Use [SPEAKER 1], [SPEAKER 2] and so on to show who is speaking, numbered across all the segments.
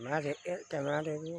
[SPEAKER 1] camera देखो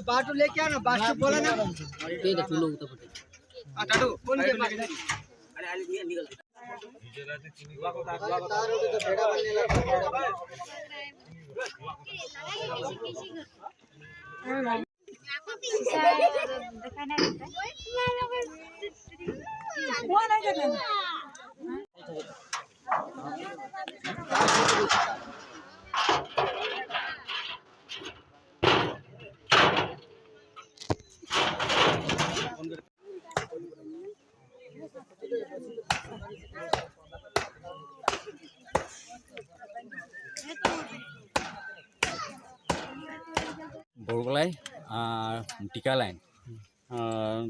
[SPEAKER 1] बात तो लेके आना बात तो बोला ना ठीक है चलो उतर पड़े टाटू कौन के पास अरे आज निकल तार उधर तो भेड़ा बनने लगा दिखाना रहता है वो नहीं करना
[SPEAKER 2] বৰগলাই টিকা লাইন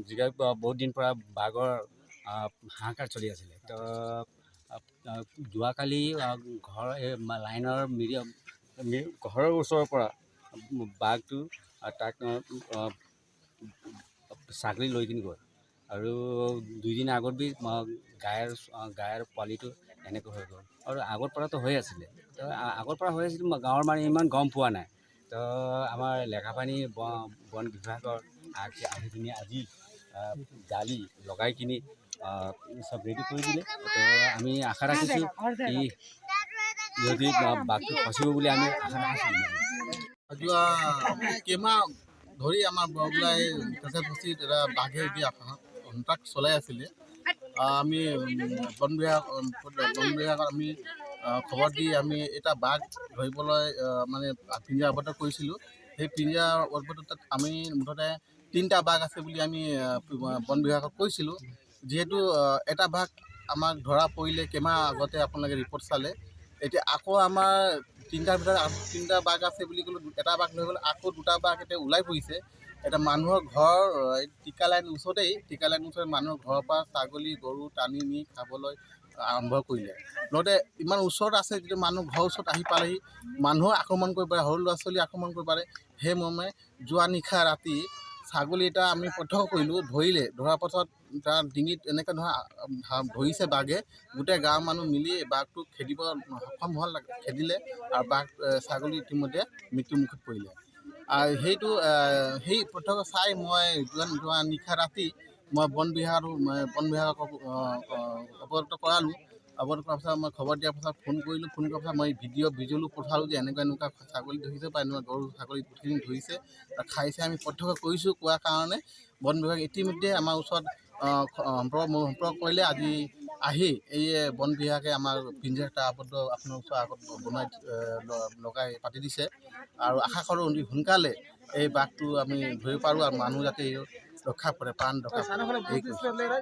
[SPEAKER 2] যিগা বহুত দিন পৰা বাঘৰ হাহাকাৰ চলি আছিলে তো যোৱাকালি ঘৰ লাইনৰ ঘৰৰ ওচৰৰ পৰা বাঘটো তাক ছাগলী লৈ কিনি গ'ল আৰু দুদিন আগত বি গায়ৰ পোৱালিটো এনেকৈ হৈ গ'ল আৰু আগৰ পৰাতো হৈ আছিলে তো আগৰ পৰা হৈ আছিল গাঁৱৰ মানুহে ইমান গম পোৱা নাই তো আমাৰ লেখাপানী বন বিভাগৰ আহি কিনি আজি জালি লগাই কিনি সব ৰেডি কৰি দিলে তো আমি আশা ৰাখিছোঁ কি যদি বাঘটো ফচিব বুলি আমি আশা ৰাখিছোঁ
[SPEAKER 3] যোৱা কেইমাহ ধৰি আমাৰ বৰগলাই ফচিত এটা বাঘে এতিয়া সন্ত্ৰাস চলাই আছিলে আমি বন বিভাগত আমি খবৰ দি আমি এটা বাঘ ধৰিবলৈ মানে পিঞ্জৰা আবদ্ধ কৰিছিলোঁ সেই পিঞ্জৰা আবদ্ধত আমি মুঠতে 3টা বাঘ আছে বুলি আমি বন বিভাগক কৈছিলোঁ যিহেতু এটা বাঘ আমাক ধৰা পৰিলে কেইমাহ আগতে আপোনালোকে ৰিপৰ্ট চালে এতিয়া আকৌ আমাৰ 3টাৰ ভিতৰত 3টা বাঘ আছে বুলি ক'লোঁ এটা বাঘ লৈ গ'ল আকৌ 2টা বাঘ এতিয়া ওলাই পৰিছে এটা মানুহৰ ঘৰ টিকা লাইন ওচৰতেই টিকা লাইন ওচৰত মানুহৰ ঘৰৰ পৰা ছাগলী গৰু টানি নি খাবলৈ আৰম্ভ কৰিলে লগতে ইমান ওচৰত আছে যিটো মানুহ ঘৰৰ ওচৰত আহি পালেহি মানুহক আক্ৰমণ কৰিব পাৰে সৰু ল'ৰা ছোৱালী আক্ৰমণ কৰিব পাৰে সেই মৰ্মে যোৱা নিশা ৰাতি ছাগলী এটা আমি প্ৰত্যক্ষ কৰিলোঁ ধৰিলে ধৰাৰ পাছত তাৰ ডিঙিত এনেকৈ ধৰিছে বাঘে গোটেই গাঁৱৰ মানুহ মিলি বাঘটোক খেদিব সক্ষম হ'ল খেদিলে আৰু বাঘ ছাগলী ইতিমধ্যে মৃত্যুমুখত পৰিলে আৰু সেই প্ৰত্যক্ষ চাই মই যোৱা নিশা ৰাতি মই বন বিভাগক অৱগত কৰালোঁ অৱগত কৰাৰ পাছত মই খবৰ দিয়াৰ পাছত ফোন কৰাৰ পাছত মই ভিজুৱেলো পঠালোঁ যে এনেকুৱা ছাগলী ধৰিছে বা এনেকুৱা গৰু ছাগলী গোটেইখিনি ধৰিছে খাইছে আমি প্ৰত্যক্ষ কৰিছোঁ কোৱাৰ কাৰণে বন বিভাগ ইতিমধ্যে আমাৰ ওচৰত সম্পৰ্ক কৰিলে আজি আহি এই বন বিভাগে আমাৰ পিঞ্জৰা এটা আবদ্ধ আপোনাৰ ওচৰৰ আগত বনাই লগাই পাতি দিছে আৰু আশা কৰোঁ সোনকালে এই বাঘটো আমি ধৰিব পাৰোঁ আৰু মানুহ যাতে ৰক্ষা পৰে প্ৰাণ ৰক্ষা পৰে